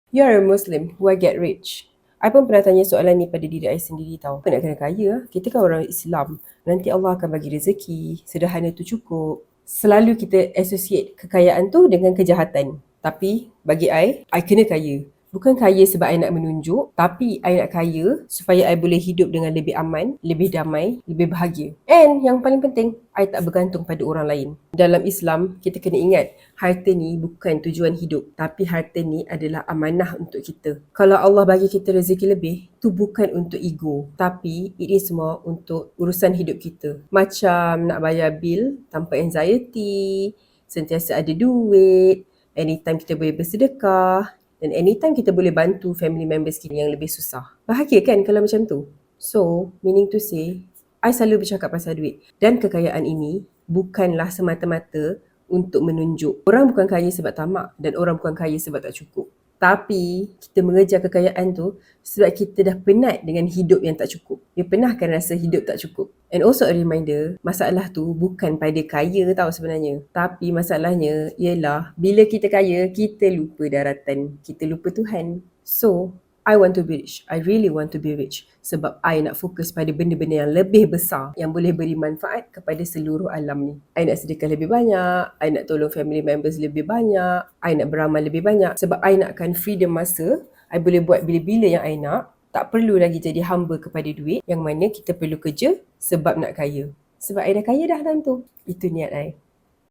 You are a Muslim, why get rich? I pun pernah tanya soalan ni pada diri I sendiri tau. Apa nak kena kaya? Kita kan orang Islam. Nanti Allah akan bagi rezeki. Sederhana tu cukup. Selalu kita associate kekayaan tu dengan kejahatan. Tapi bagi I kena kaya. Bukan kaya sebab I nak menunjuk, tapi I nak kaya supaya I boleh hidup dengan lebih aman, lebih damai, lebih bahagia. And yang paling penting, I tak bergantung pada orang lain. Dalam Islam, kita kena ingat, harta ni bukan tujuan hidup, tapi harta ni adalah amanah untuk kita. Kalau Allah bagi kita rezeki lebih, tu bukan untuk ego, tapi ini semua untuk urusan hidup kita. Macam nak bayar bil tanpa anxiety, sentiasa ada duit, anytime kita boleh bersedekah, dan anytime kita boleh bantu family members kita yang lebih susah. Bahagia kan kalau macam tu? So, meaning to say, I selalu bercakap pasal duit. Dan kekayaan ini bukanlah semata-mata untuk menunjuk. Orang bukan kaya sebab tamak dan orang bukan kaya sebab tak cukup. Tapi kita mengejar kekayaan tu sebab kita dah penat dengan hidup yang tak cukup. Dia pernah kan rasa hidup tak cukup? And also a reminder, masalah tu bukan pada kaya tau sebenarnya. Tapi masalahnya ialah bila kita kaya, kita lupa daratan. Kita lupa Tuhan. So, I want to be rich. I really want to be rich. Sebab I nak fokus pada benda-benda yang lebih besar yang boleh beri manfaat kepada seluruh alam ni. I nak sedekah lebih banyak. I nak tolong family members lebih banyak. I nak beramal lebih banyak. Sebab I nakkan freedom masa. I boleh buat bila-bila yang I nak. Tak perlu lagi jadi hamba kepada duit. Yang mana kita perlu kerja sebab nak kaya. Sebab I dah kaya dah time tu. Itu niat I.